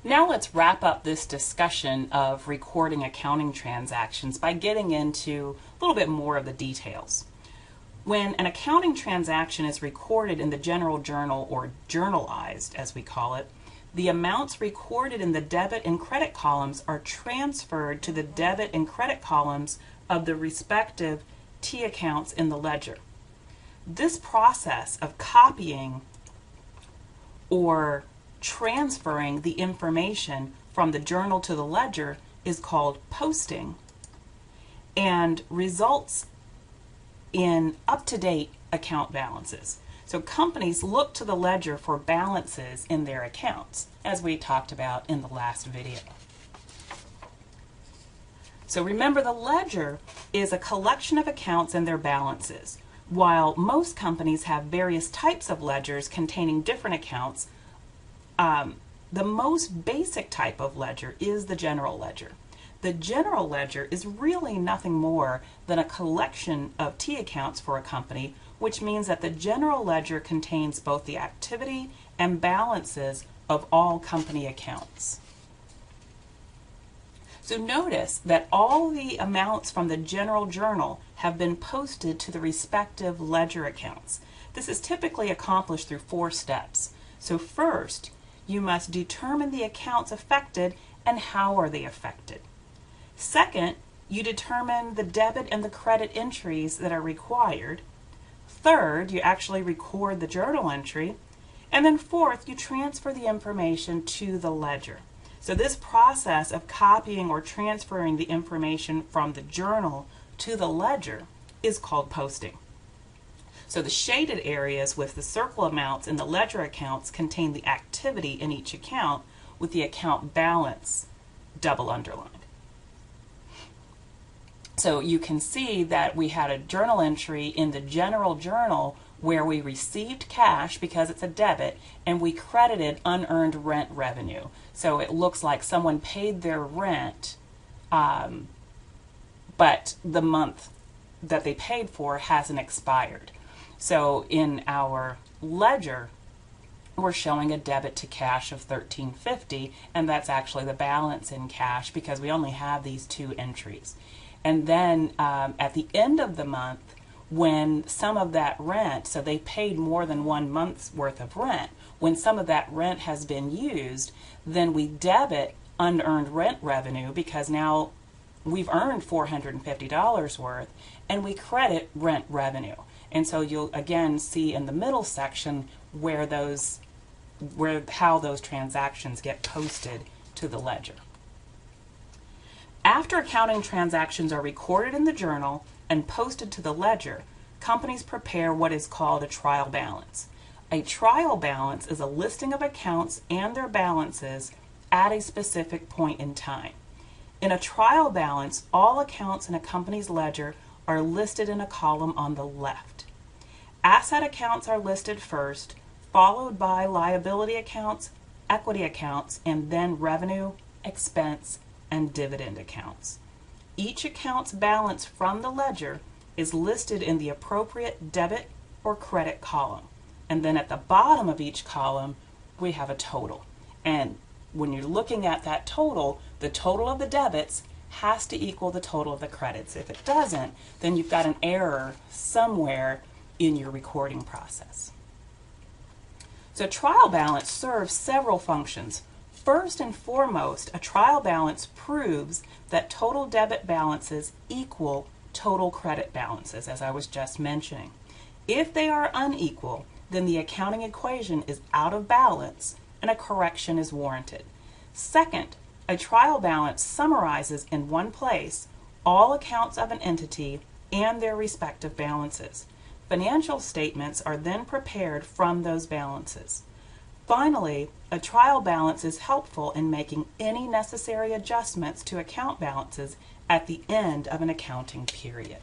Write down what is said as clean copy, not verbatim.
Now let's wrap up this discussion of recording accounting transactions by getting into a little bit more of the details. When an accounting transaction is recorded in the general journal, or journalized as we call it, the amounts recorded in the debit and credit columns are transferred to the debit and credit columns of the respective T accounts in the ledger. This process of copying or transferring the information from the journal to the ledger is called posting and results in up-to-date account balances. So companies look to the ledger for balances in their accounts, as we talked about in the last video. So remember, the ledger is a collection of accounts and their balances. While most companies have various types of ledgers containing different accounts, the most basic type of ledger is the general ledger. The general ledger is really nothing more than a collection of T accounts for a company, which means that the general ledger contains both the activity and balances of all company accounts. So notice that all the amounts from the general journal have been posted to the respective ledger accounts. This is typically accomplished through 4 steps. So first, you must determine the accounts affected and how are they affected. Second, you determine the debit and the credit entries that are required. Third, you actually record the journal entry. And then fourth, you transfer the information to the ledger. So this process of copying or transferring the information from the journal to the ledger is called posting. So the shaded areas with the circle amounts in the ledger accounts contain the activity in each account, with the account balance double underlined. So you can see that we had a journal entry in the general journal where we received cash because it's a debit and we credited unearned rent revenue. So it looks like someone paid their rent, but the month that they paid for hasn't expired. So in our ledger, we're showing a debit to cash of $13.50, and that's actually the balance in cash because we only have these 2 entries. And then at the end of the month, when some of that rent, so they paid more than 1 month's worth of rent, when some of that rent has been used, then we debit unearned rent revenue because now we've earned $450 worth, and we credit rent revenue. And so you'll again see in the middle section how those transactions get posted to the ledger. After accounting transactions are recorded in the journal and posted to the ledger, companies prepare what is called a trial balance. A trial balance is a listing of accounts and their balances at a specific point in time. In a trial balance, all accounts in a company's ledger are listed in a column on the left. Asset accounts are listed first, followed by liability accounts, equity accounts, and then revenue, expense, and dividend accounts. Each account's balance from the ledger is listed in the appropriate debit or credit column. And then at the bottom of each column, we have a total. And when you're looking at that total, the total of the debits has to equal the total of the credits. If it doesn't, then you've got an error somewhere in your recording process. So trial balance serves several functions. First and foremost, a trial balance proves that total debit balances equal total credit balances, as I was just mentioning. If they are unequal, then the accounting equation is out of balance and a correction is warranted. Second, a trial balance summarizes in one place all accounts of an entity and their respective balances. Financial statements are then prepared from those balances. Finally, a trial balance is helpful in making any necessary adjustments to account balances at the end of an accounting period.